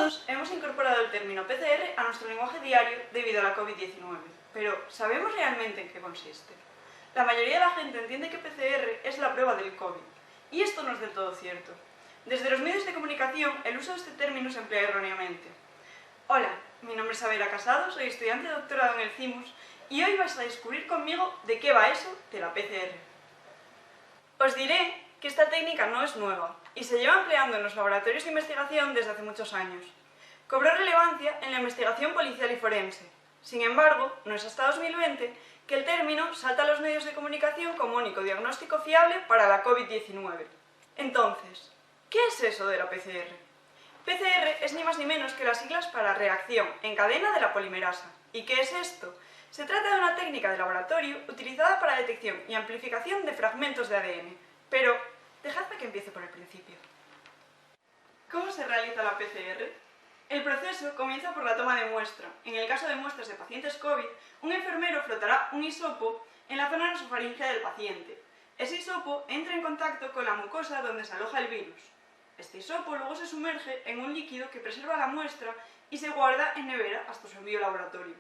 Todos hemos incorporado el término PCR a nuestro lenguaje diario debido a la COVID-19, pero ¿sabemos realmente en qué consiste? La mayoría de la gente entiende que PCR es la prueba del COVID, y esto no es del todo cierto. Desde los medios de comunicación, el uso de este término se emplea erróneamente. Hola, mi nombre es Abela Casado, soy estudiante de doctorado en el CIMUS, y hoy vais a descubrir conmigo de qué va eso de la PCR. Os diré que esta técnica no es nueva y se lleva empleando en los laboratorios de investigación desde hace muchos años. Cobró relevancia en la investigación policial y forense. Sin embargo, no es hasta 2020 que el término salta a los medios de comunicación como único diagnóstico fiable para la COVID-19. Entonces, ¿qué es eso de la PCR? PCR es ni más ni menos que las siglas para reacción en cadena de la polimerasa. ¿Y qué es esto? Se trata de una técnica de laboratorio utilizada para detección y amplificación de fragmentos de ADN. Pero, dejadme que empiece por el principio. ¿Cómo se realiza la PCR? El proceso comienza por la toma de muestra. En el caso de muestras de pacientes COVID, un enfermero frotará un hisopo en la zona nasofaríngea del paciente. Ese hisopo entra en contacto con la mucosa donde se aloja el virus. Este hisopo luego se sumerge en un líquido que preserva la muestra y se guarda en nevera hasta su envío al laboratorio.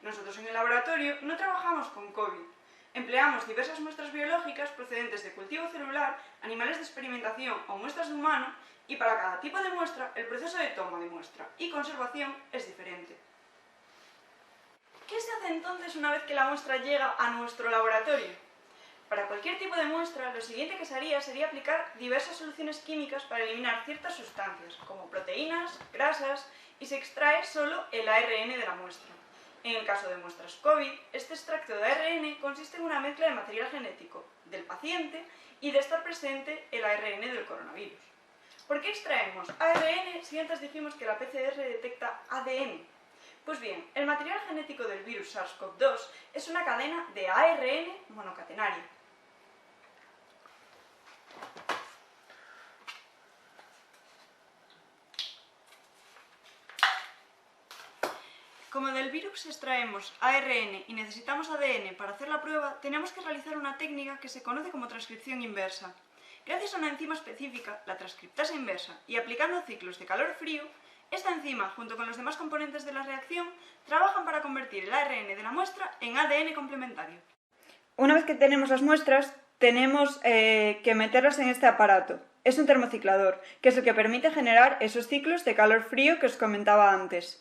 Nosotros en el laboratorio no trabajamos con COVID. Empleamos diversas muestras biológicas procedentes de cultivo celular, animales de experimentación o muestras de humano, y para cada tipo de muestra el proceso de toma de muestra y conservación es diferente. ¿Qué se hace entonces una vez que la muestra llega a nuestro laboratorio? Para cualquier tipo de muestra, lo siguiente que se haría sería aplicar diversas soluciones químicas para eliminar ciertas sustancias, como proteínas, grasas, y se extrae solo el ARN de la muestra. En el caso de muestras COVID, este extracto de ARN consiste en una mezcla de material genético del paciente y de estar presente el ARN del coronavirus. ¿Por qué extraemos ARN si antes dijimos que la PCR detecta ADN? Pues bien, el material genético del virus SARS-CoV-2 es una cadena de ARN monocatenaria. Como del virus extraemos ARN y necesitamos ADN para hacer la prueba, tenemos que realizar una técnica que se conoce como transcripción inversa. Gracias a una enzima específica, la transcriptasa inversa, y aplicando ciclos de calor-frío, esta enzima, junto con los demás componentes de la reacción, trabajan para convertir el ARN de la muestra en ADN complementario. Una vez que tenemos las muestras, tenemos que meterlas en este aparato. Es un termociclador, que es el que permite generar esos ciclos de calor-frío que os comentaba antes.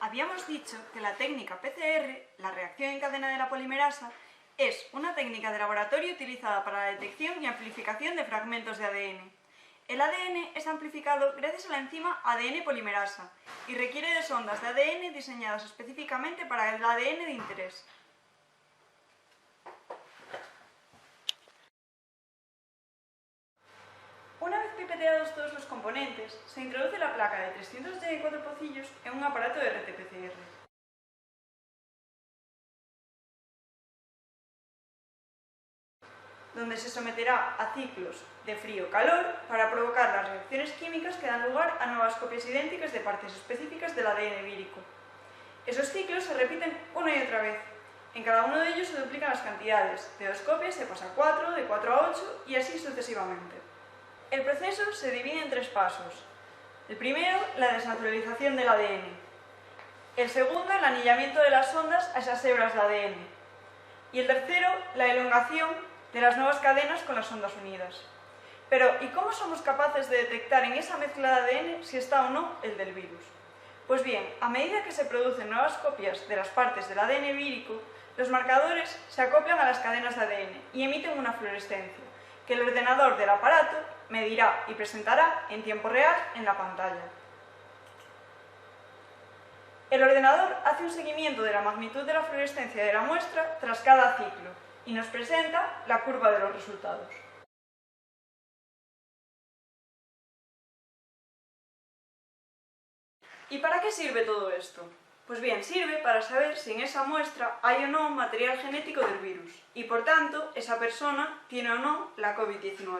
Habíamos dicho que la técnica PCR, la reacción en cadena de la polimerasa, es una técnica de laboratorio utilizada para la detección y amplificación de fragmentos de ADN. El ADN es amplificado gracias a la enzima ADN polimerasa y requiere de sondas de ADN diseñadas específicamente para el ADN de interés. Una vez pipeteados todos los componentes, se introduce la placa de 384 pocillos en un aparato de RT-PCR. Donde se someterá a ciclos de frío-calor para provocar las reacciones químicas que dan lugar a nuevas copias idénticas de partes específicas del ADN vírico. Esos ciclos se repiten una y otra vez. En cada uno de ellos se duplican las cantidades. De 2 copias se pasa a 4, de 4 a 8 y así sucesivamente. El proceso se divide en 3 pasos. El primero, la desnaturalización del ADN. El segundo, el anillamiento de las sondas a esas hebras de ADN. Y el tercero, la elongación de las nuevas cadenas con las sondas unidas. Pero, ¿y cómo somos capaces de detectar en esa mezcla de ADN si está o no el del virus? Pues bien, a medida que se producen nuevas copias de las partes del ADN vírico, los marcadores se acoplan a las cadenas de ADN y emiten una fluorescencia, que el ordenador del aparato medirá y presentará en tiempo real en la pantalla. El ordenador hace un seguimiento de la magnitud de la fluorescencia de la muestra tras cada ciclo y nos presenta la curva de los resultados. ¿Y para qué sirve todo esto? Pues bien, sirve para saber si en esa muestra hay o no material genético del virus y, por tanto, esa persona tiene o no la COVID-19.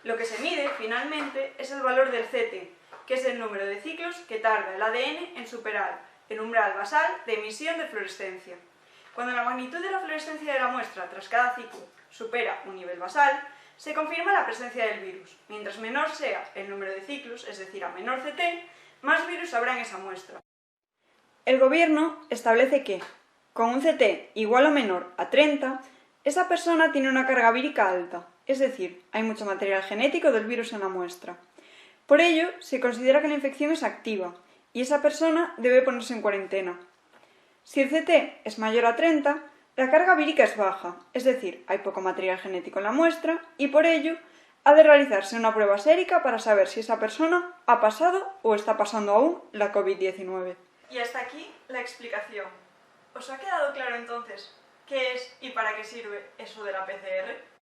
Lo que se mide, finalmente, es el valor del CT, que es el número de ciclos que tarda el ADN en superar el umbral basal de emisión de fluorescencia. Cuando la magnitud de la fluorescencia de la muestra tras cada ciclo supera un nivel basal, se confirma la presencia del virus. Mientras menor sea el número de ciclos, es decir, a menor CT, más virus habrá en esa muestra. El gobierno establece que, con un CT igual o menor a 30, esa persona tiene una carga vírica alta, es decir, hay mucho material genético del virus en la muestra. Por ello, se considera que la infección es activa y esa persona debe ponerse en cuarentena. Si el CT es mayor a 30, la carga vírica es baja, es decir, hay poco material genético en la muestra y por ello ha de realizarse una prueba sérica para saber si esa persona ha pasado o está pasando aún la COVID-19. Y hasta aquí la explicación. ¿Os ha quedado claro entonces qué es y para qué sirve eso de la PCR?